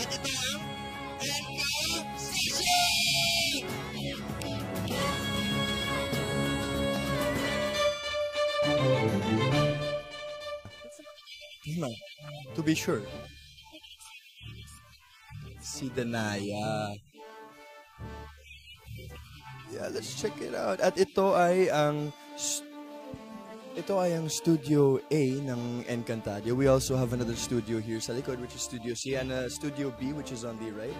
At ito ang Enka Station! To be sure, si Danaya. Yeah, let's check it out. At ito ay ang Studio A ng Encantadia. We also have another studio here sa likod, which is Studio C, and Studio B, which is on the right.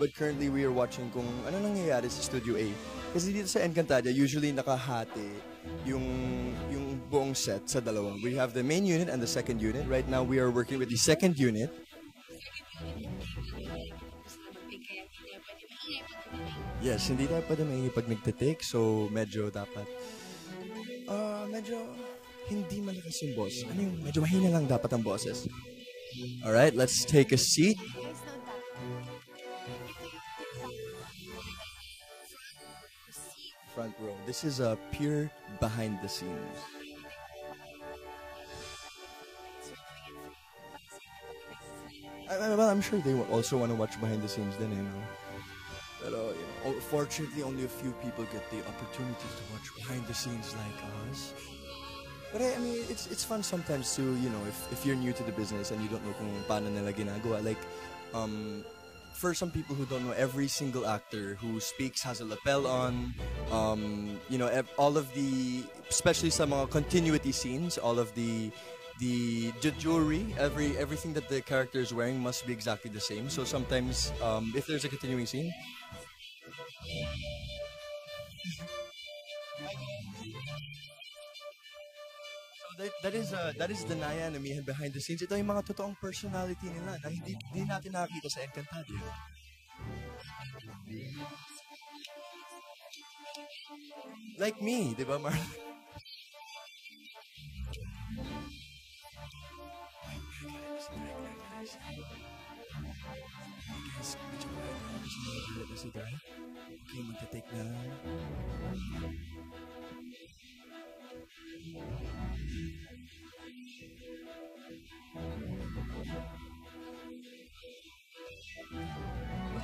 But currently, we are watching kung ano nangyayari sa Studio A. Kasi dito sa Encantadia, usually nakahati yung buong set sa dalawa. We have the main unit and the second unit. Right now, we are working with the second unit. Yes, hindi tayo pwede maingay pag nagtitake. So, medyo dapat medyo hindi malakas yung boss. Ano yung medyo mahina lang dapat ang bosses. Alright, let's take a seat. Front row. This is a pure behind the scenes. Well, I'm sure they also want to watch behind the scenes then, you know. Pero, fortunately, only a few people get the opportunity to watch behind the scenes like us. But I mean, it's fun sometimes to, if you're new to the business and you don't know kung paano nila ginagawa. Like, for some people who don't know, every single actor who speaks has a lapel on. All of the, especially sa mga continuity scenes, all of the jewelry, everything that the character is wearing must be exactly the same. So sometimes, if there's a continuing scene, so that is the Naya and Amihan behind the scenes. Ito yung mga totoong personality nila na hindi natin nakakita sa Encantadia. Like me, di ba, Marlon? Okay, magta-take na.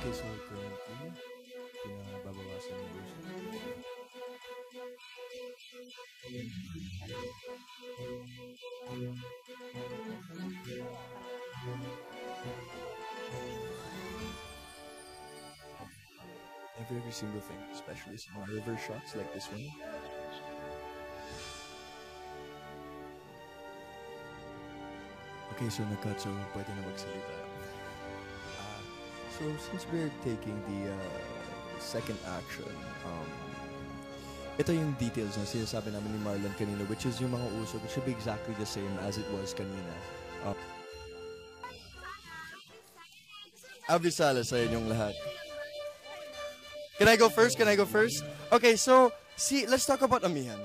Okay, so currently, pinababawasan yung version. Every single thing, especially some reverse shots like this one. Okay, so nag-cut, so pwede na magsalita. So since we're taking the second action, ito yung details na sinasabi namin ni Marlon kanina, which is yung mga usok. It should be exactly the same as it was kanina. Abisala sa inyong lahat. Can I go first? Okay, so, let's talk about Amihan.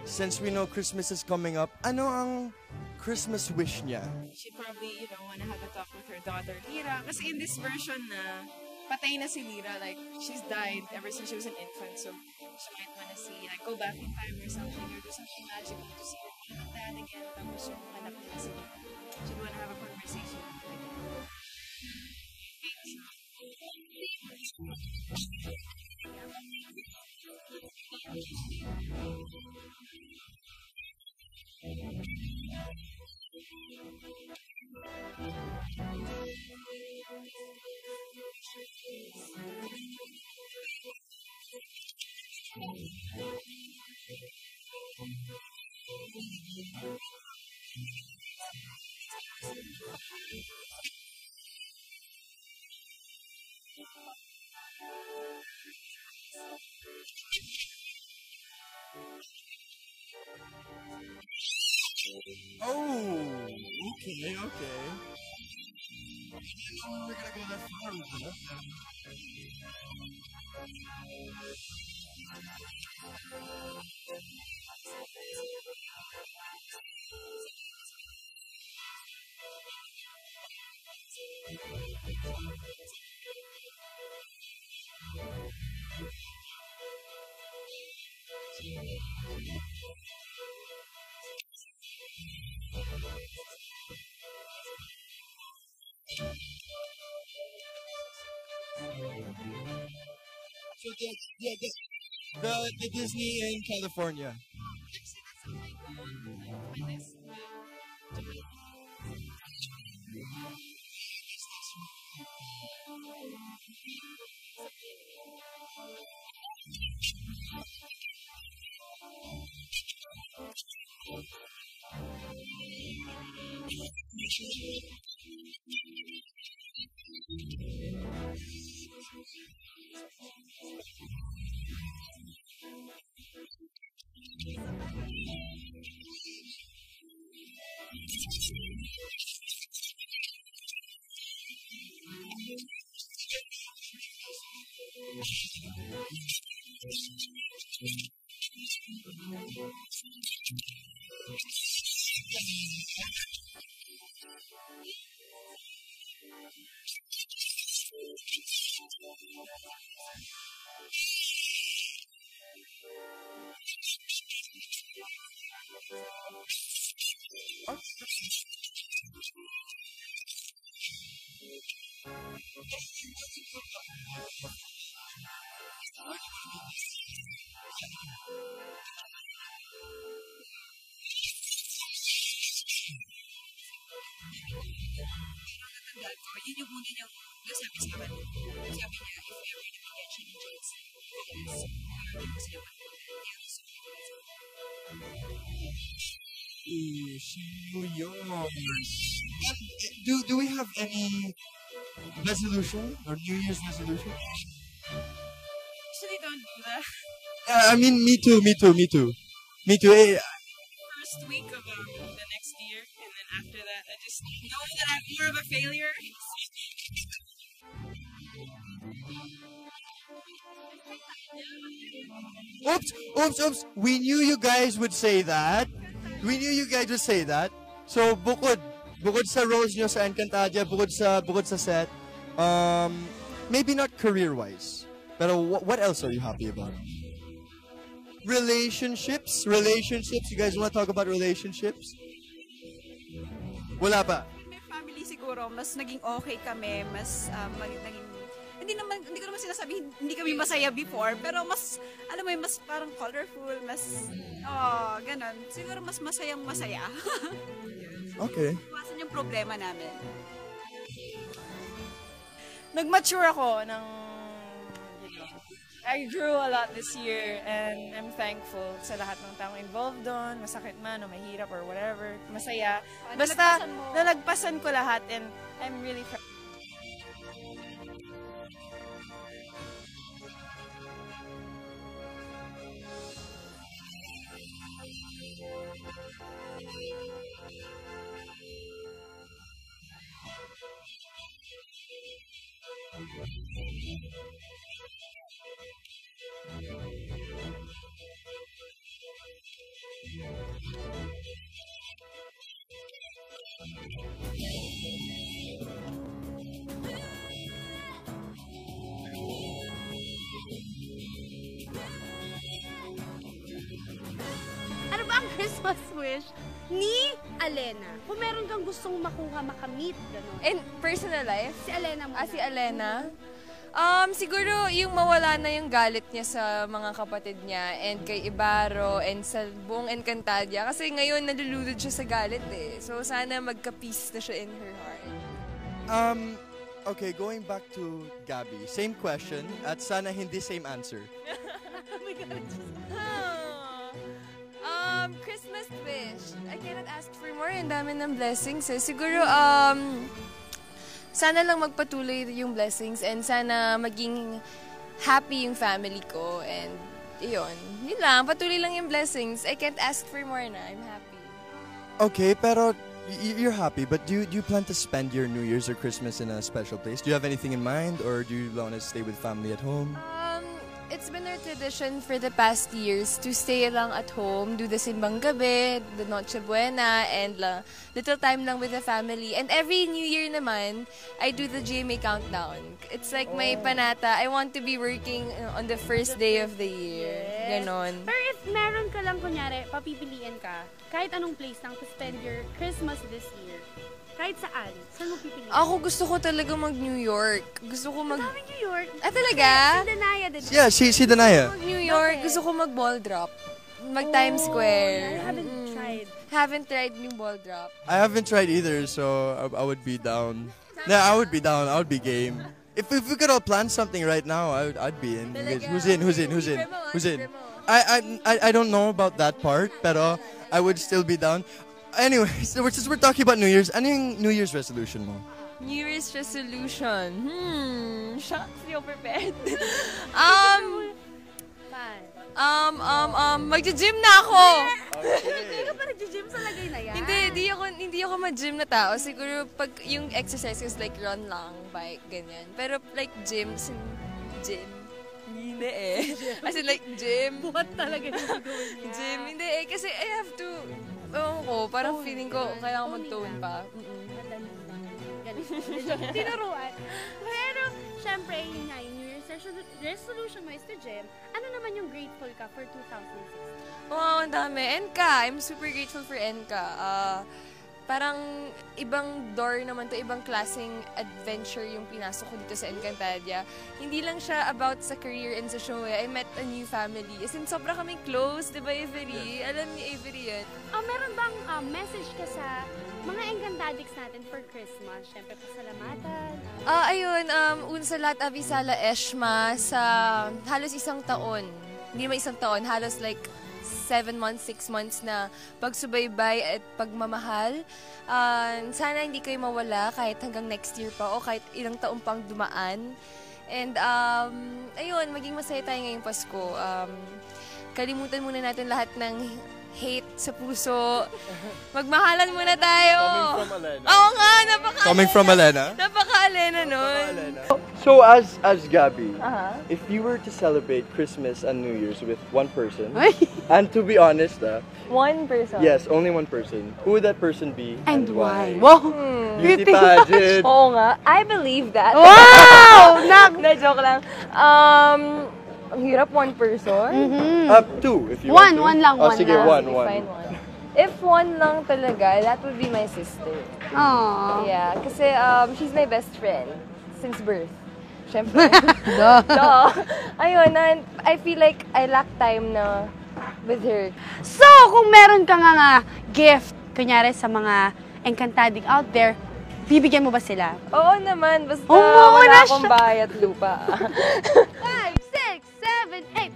Since we know Christmas is coming up, ano ang Christmas wish niya? She probably, wanna have a talk with her daughter, Lira. Kasi in this version na, patay na si Lira. Like, she's died ever since she was an infant. So, she might wanna see, like, go back in time or something, or do something magical to see her dad again. Tapos yung anak niya si Lira. She'd wanna have a conversation. Oh, okay. We're gonna go that far with that. So the Disney in California. Actually, that's on my goal. My list. Yun yung una niyang nasabi sa akin. Sabi niya, if ever na mag-mention ng Johnson, because hindi sila mag-mention sa Do we have any resolution or New Year's resolution? Actually, don't do that. I mean, me too. First week of the next year, and then after that, I just know that I'm more of a failure. Oops. We knew you guys would say that. So, bukod sa roles nyo sa Encantadia, bukod sa set, maybe not career-wise, pero what else are you happy about? Relationships? You guys want to talk about relationships? Wala pa. May family siguro, mas naging okay kami, mas naging hindi ko naman sinasabi hindi kami masaya before, pero mas alam mo yun, mas parang colorful, mas ganun. Siguro mas masaya. Okay. Iwasan yung problema namin. Nag-mature ako I grew a lot this year, and I'm thankful sa lahat ng taong involved doon, masakit man o mahirap or whatever, masaya. Basta nalagpasan ko lahat, and I'm really proud. Ano ba ang Christmas wish ni Alena? Kung meron kang gustong makamit, gano'n. In personal life? Si Alena muna. Si Alena? Siguro yung mawala na yung galit niya sa mga kapatid niya and kay Ibaro and sa buong Encantadia. Kasi ngayon nalululod siya sa galit eh. So sana magka-peace na siya in her heart. Okay, going back to Gabby. Same question at sana hindi same answer. Christmas wish. I cannot ask for more. Ang dami ng blessings eh. Siguro, sana lang magpatuloy yung blessings and sana maging happy yung family ko. And, yun lang. Patuloy lang yung blessings. I can't ask for more na. I'm happy. Okay, pero you're happy, but do you plan to spend your New Year's or Christmas in a special place? Do you have anything in mind, or do you want to stay with family at home? It's been our tradition for the past years to stay lang at home, do the simbang gabi, the Noche Buena, and little time lang with the family. And every New Year naman, I do the GMA countdown. It's like my panata. I want to be working on the first day of the year. Ganon. Pero if meron ka lang, kunyari, papipiliin ka, kahit anong place lang to spend your Christmas this year, Kahit saan. Saan mo pipiliin? Ako gusto ko talaga mag-New York. Gusto ko mag... Dami New York. talaga? Si Danaya din. Yeah, si Danaya. New York. Gusto ko mag-ball drop. Mag-Times Square. I haven't tried. Haven't tried yung ball drop. I haven't tried either, so I would be down. Yeah, I would be down. I would be game. If we could all plan something right now, I'd be in. Talaga? Who's in? I don't know about that part, pero I would still be down. Anyway, so since we're talking about New Year's, ano yung New Year's resolution mo? New Year's resolution. Shucks, di ako prepared. Magja-gym na ako. Hindi ka pa nag-gym sa lagay na yan. Hindi ako mag-gym na tao. Siguro pag yung exercise is like run lang, bike, ganyan. Pero like gym, hindi eh. As in like gym. Buhat talaga yung gagawin niya. Gym, hindi eh. Kasi I have to, parang feeling ko kailangan mag-tone pa. Tinuruan. Pero, syempre, yun nga, yung New Year's resolution mo is to gym. Ano naman yung grateful ka for 2016? Wow, ang dami. Enka. I'm super grateful for Enka. Parang ibang door naman to, ibang klaseng adventure yung pinasok ko dito sa Encantadia. Hindi lang siya about sa career and sa show eh. I met a new family. As in, sobra kaming close, di ba Avery? Alam ni Avery yun. Meron bang message ka sa mga Encantadix natin for Christmas? Siyempre, pasalamatan. Ayun, una sa lahat, Avisala Eshma sa halos isang taon. Hindi naman isang taon, halos like 7 months, 6 months na pagsubaybay at pagmamahal. Sana hindi kayo mawala kahit hanggang next year pa o kahit ilang taon pang dumaan. And ayun, maging masaya tayo ngayong Pasko. Kalimutan muna natin lahat ng hate sa puso. Magmahalan muna tayo. Coming from Alena. Oo nga, napaka-Alena. Coming from Alena? Napaka-Alena nun. So as Gabby, if you were to celebrate Christmas and New Year's with one person, and to be honest, One person. yes, only one person, who would that person be And why? Wow! Beauty pageant! Oo nga, I believe that. Wow! Na-joke lang. Ang hirap, one person. Two, if you One, want to. one lang, Oh, one sige, lang. one. Fine, one. If one lang talaga, that would be my sister. Aww. Yeah, kasi she's my best friend since birth. Siyempre. Duh. Ayun, and I feel like I lack time na with her. So, kung meron ka nga gift, kunyari sa mga Encantadic out there, bibigyan mo ba sila? Oo naman, basta Oo, wala na akong siya. bahay at lupa. 5, 6, 7, 8.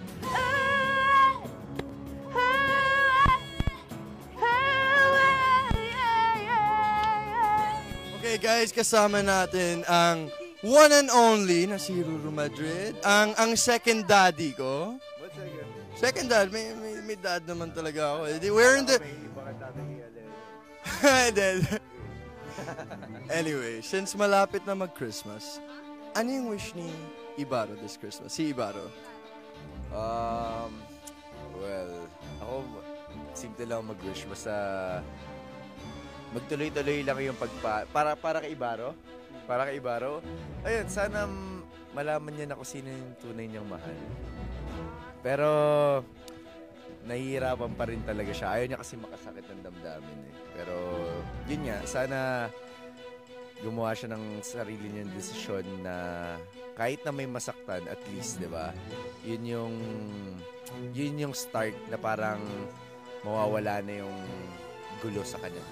Okay guys, kasama natin ang one and only na si Ruru Madrid, ang second daddy ko. What second? Second dad, may dad naman talaga ako. We're in the... Anyway, since malapit na mag-Christmas, ano yung wish ni Ibaro this Christmas? Si Ibaro? Well, ako, simple lang mag-wish. Basta magtuloy-tuloy lang yung para kay Ibaro. Para kay Ibaro. Ayun, sana malaman niya na kung sino yung tunay niyang mahal. Pero, nahihirapan pa rin talaga siya. Ayaw niya kasi makasakit ng damdamin eh. Pero, yun nga, sana gumawa siya ng sarili niyang desisyon na kahit na may masaktan, at least, di ba? Yun yung start na parang mawawala na yung gulo sa kanya.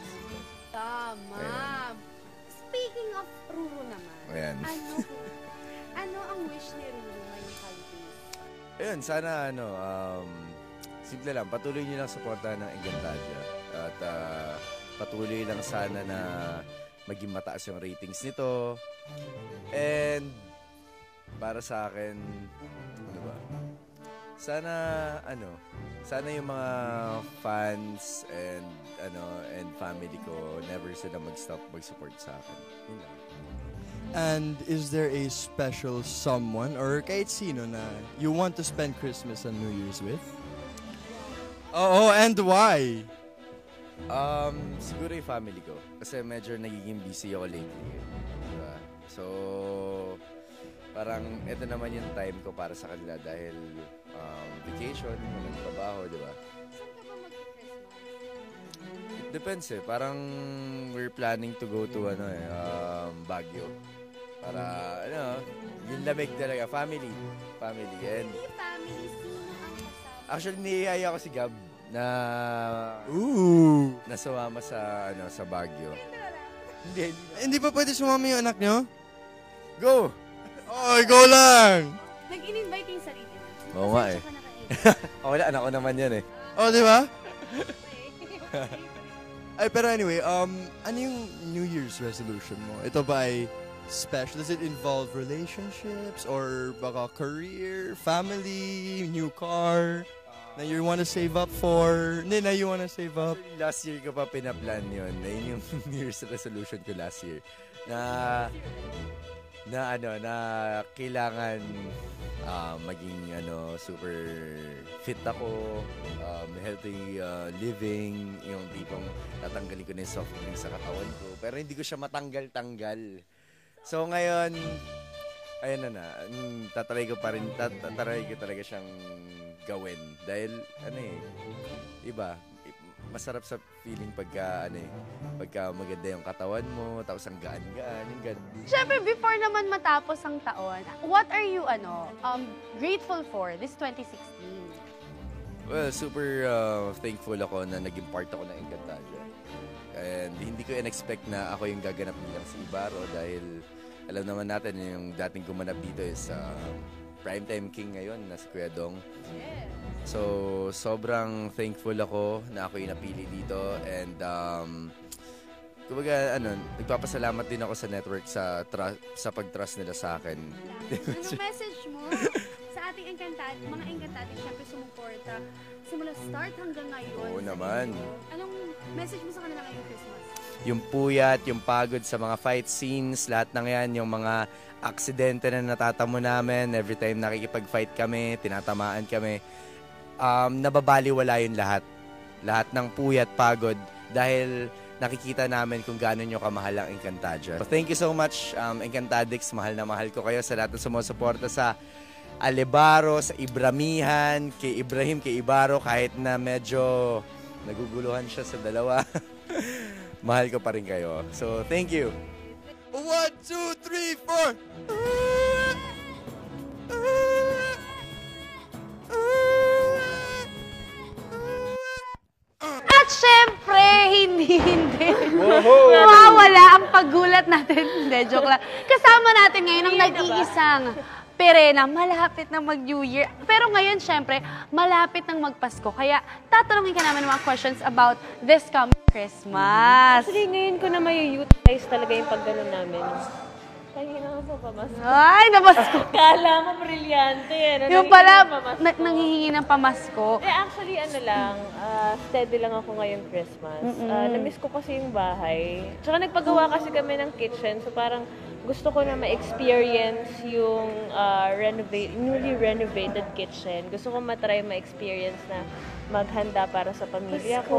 Tama. Ayan. Speaking of Ruru naman, Ayan. ano ang wish ni Ruru ngayong holidays? Ayun, sana simple lang, patuloy niyo lang suportahan ng Encantadia. At patuloy lang sana na maging mataas yung ratings nito. And para sa akin, ano ba? Sana yung mga fans and family ko never sila mag-stop mag-support sa akin. Yun lang. And is there a special someone or kahit sino na you want to spend Christmas and New Year's with? Oh, and why? Siguro yung family ko. Kasi medyo nagiging busy ako lately. Diba? So, parang ito naman yung time ko para sa kanila dahil vacation, walang trabaho, di ba? Saan ka ba mag-Christmas? Depends eh. Parang we're planning to go to Baguio. Para, yung lamig talaga. Family. And Family, sino ang kasama? actually, niyaya ko si Gab na Ooh. nasumama sa Baguio. Hindi pa pwede sumama yung anak nyo? Go! Oh, go lang! Nag-in-invite yung sarili mo. Oo nga eh. Pasensya ka na kayo. Wala, anak ko naman yan eh. Oh, di ba? Ay, pero anyway, ano yung New Year's resolution mo? Ito ba ay special? Does it involve relationships or baka career, family, new car na you wanna save up for? Hindi, na you wanna save up? Last year ko pa pinaplan yun. Na yun yung New Year's resolution ko last year. Na kailangan maging super fit ako, healthy living, yung tipong tatanggalin ko na yung soft drink sa katawan ko. Pero hindi ko siya matanggal-tanggal. So ngayon, ayun tatry ko talaga siyang gawin. Dahil, iba, masarap sa feeling pagka maganda yung katawan mo, tapos ang gaan-gaan, yung ganun. Siyempre, before naman matapos ang taon, what are you, grateful for this 2016? Well, super thankful ako na naging part ako ng Encantadia. And hindi ko in-expect na ako yung gaganap bilang si Ibarro dahil alam naman natin yung dating gumanap dito is primetime king ngayon na si Kuya Dong. So, sobrang thankful ako na ako yung napili dito and kumbaga, nagpapasalamat din ako sa network sa pag-trust nila sa akin. Anong message mo sa ating mga Encantadia, syempre sumuporta simula start hanggang ngayon? Oo naman. Anong message mo sa kanila ngayong Christmas? Yung puyat, yung pagod sa mga fight scenes, lahat ng yan, yung mga aksidente na natatamo namin, every time nakikipag-fight kami, tinatamaan kami, nababaliwala yun lahat. Lahat ng puyat, pagod, dahil nakikita namin kung gaano nyo kamahal ang Encantadia. So, thank you so much, Encantadix. Mahal na mahal ko kayo sa lahat ng sumusuporta sa Alibaro, sa Ibramihan, kay Ibrahim, kay Ibaro, kahit na medyo naguguluhan siya sa dalawa. Mahal ko pa rin kayo. So, thank you. 1, 2, 3, 4. At syempre, hindi. Mawawala ang paggulat natin. Hindi, joke lang. Kasama natin ngayon ang nag-iisang Perena, malapit na mag-New Year. Pero ngayon, syempre, malapit nang magpasko. Kaya tatanungin ka namin mga questions about this coming Christmas. Actually, ngayon ko na may-utilize talaga yung pagganon namin. Kanina ako sa pamasko. Ay, napasko. Kala mo, brilyante. Yung pala, nanghihingi ng pamasko. Actually, steady lang ako ngayong Christmas. Namiss ko kasi yung bahay. Tsaka nagpagawa kasi kami ng kitchen. So parang gusto ko na ma-experience yung newly renovated kitchen. Gusto ko ma-experience na maghanda para sa pamilya ko.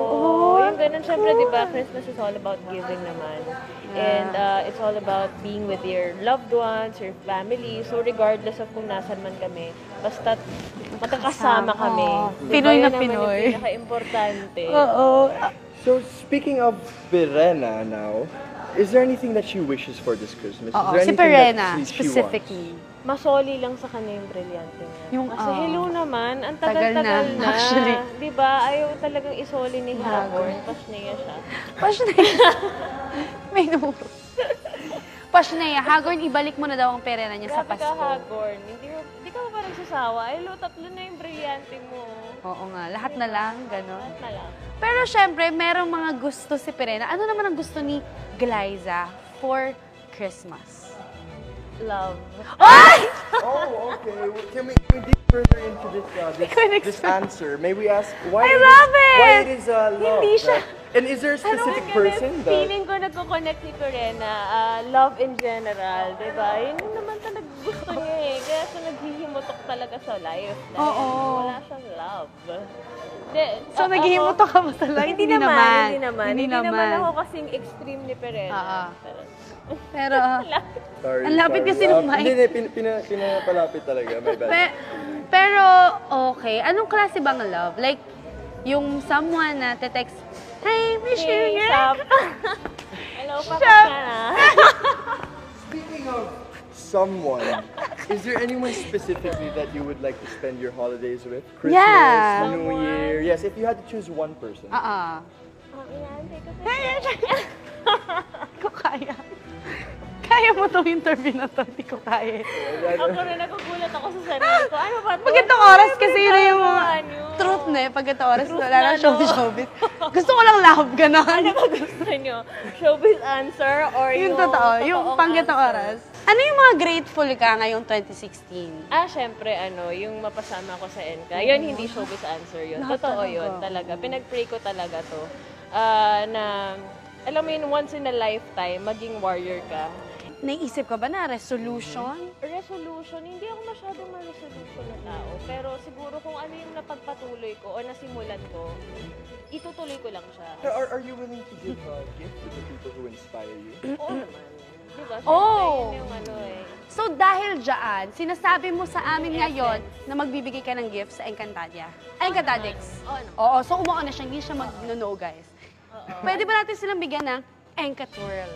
Yung ganun, syempre, di ba, Christmas is all about giving naman. And it's all about being with your loved ones, your family. So regardless of kung nasan man kami, basta magkakasama kami. Pinoy na Diba, Pinoy. Yun naman yung pinaka-importante. So, speaking of Perena now, is there anything that she wishes for this Christmas? Is there Si anything Perena, that she specifically. Masoli lang sa kanya yung brilyante niya. Yung, Kasi hello naman, ang tagal tagal-tagal na, na. actually. Diba? Ayaw talagang isoli ni Hagorn. Pasneya siya. Pasneya. May numero. Pasneya, Hagorn, ibalik mo na daw ang Perena niya sa Grabe Pasko. ka, Hagorn. Hindi ka ba nagsasawa? Ay, tatlo na yung brilyante mo. Oo nga, lahat na lang, gano'n. Lahat na lang. Pero syempre, merong mga gusto si Perena. Ano naman ang gusto ni Glyza for Christmas? Love. Ay! Oh, okay. Can we dig further into this answer? May we ask why I love it! Why it is love? Hindi siya. And is there a specific person that... Feeling ko nagko-connect ni Perena, love in general, di ba? Yun naman talaga gusto niya eh. Kaya siya naghihimutok talaga sa life. Dahil wala siyang love. So, naghihimutok ka ba sa life? Hindi naman ako kasing extreme ni Perena. Pero, Sorry, ang lapit kasi ng mic. Hindi, pinapalapit talaga. My bad. pero, okay. Anong klase bang love? Like, yung someone na text Hey, Miss Hey, New sup? Year! Hello, Sup? Pakakana. Speaking of someone, is there anyone specifically that you would like to spend your holidays with? Christmas, Yeah. New Year. Yes, if you had to choose one person. Inaantay ko to. Hindi ko kaya. Kaya mo tong interview na to, hindi ko kaya. Ako rin nagugulat ako sa sarili ko. Ano ba to? Pag itong oras kasi yun yung mga Ano? truth na eh. Pag itong oras, Truth wala na, na showbiz. Gusto ko lang love ganon. Ano ba gusto nyo? Showbiz answer or Yung yung totoo, yung totoong pang itong answer? oras. Ano yung mga grateful ka ngayong 2016? Syempre, yung mapasama ko sa NCA. Yun, hindi showbiz answer yun. Totoo yun, talaga. Pinag-pray ko talaga to. Na, alam mo yun, once in a lifetime, maging warrior ka. Naisip ka ba na resolution? Resolution, hindi ako masyadong ma-resolution na tao. Pero siguro kung ano yung napagpatuloy ko o nasimulan ko, itutuloy ko lang siya. Are you willing to give a gift to the people who inspire you? Oo naman. Diba? Oh! Yun yung ano eh. So dahil dyan, sinasabi mo sa amin ngayon na magbibigay ka ng gift sa Encantadia. Ay, Encantadix. Oo naman. Oo, so umuo na siya, hindi siya mag-no, guys. Pwede ba natin silang bigyan ng Encatwirl?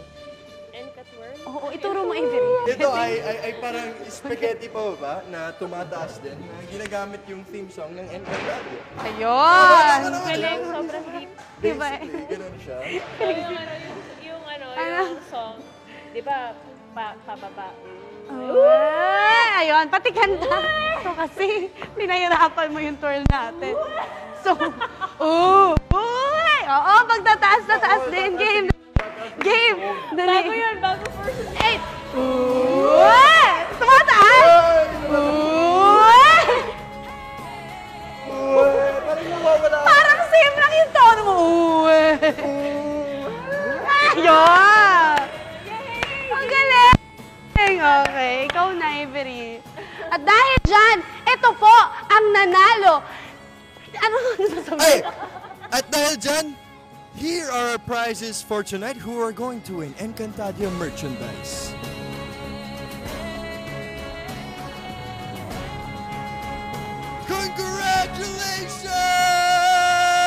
Encatwirl? Oo, ituro mo, Avery. Ito ay parang spaghetti pa ba na tumataas din na ginagamit yung theme song ng Encantadia. Ayun! Galing, sobrang deep. Diba? Basically, ganun siya. So, yung song, di ba, pababa. Ayun, pati kanta. So kasi, pinahirapan mo yung twirl natin. So, oo, pagtataas na taas din. Game. Game. Dali. Bago yun, bago first. 8. Tumataas. Parang nawawala. Parang same lang yung tono mo. Ayun. Ang galing. Okay, ikaw na, Avery. At dahil dyan, ito po ang nanalo. Ano sasabihin? Hey! At dahil dyan, here are our prizes for tonight who are going to win Encantadia merchandise.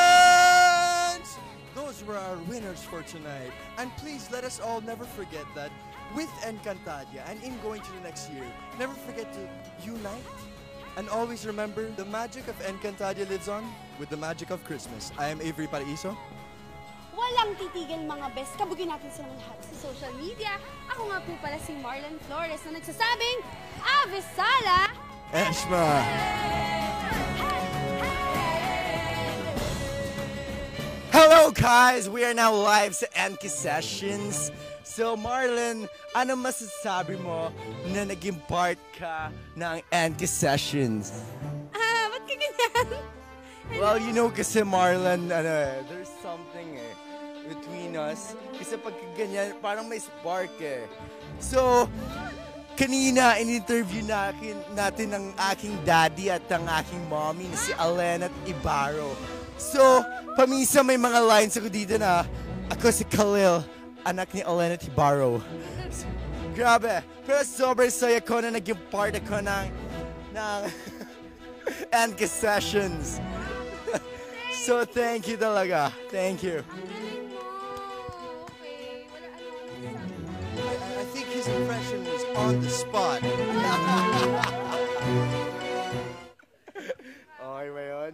Congratulations! Those were our winners for tonight. And please let us all never forget that with Encantadia and in going to the next year, never forget to unite and always remember the magic of Encantadia lives on with the magic of Christmas. I am Avery Paraiso. Walang titigil mga best. Kabugin natin silang lahat sa social media. Ako nga po pala si Marlon Flores na nagsasabing, Avisala! Eshma! Hello guys! We are now live sa Enki Sessions. So Marlon, ano masasabi mo na naging part ka ng Enki Sessions? Ba't ka ganyan? Well, you know kasi Marlon, there's something between us. Kasi pag ganyan, parang may spark eh. So, kanina in-interview natin ang aking daddy at ang aking mommy na si Alena at Ibarro. So, paminsan may mga lines ako dito na ako si Khalil, anak ni Alena at Ibarro. Grabe. Pero sobrang saya ko na naging part ako ng Enki Sessions. So, thank you talaga. Thank you. I think his impression was on the spot. Okay ba yun?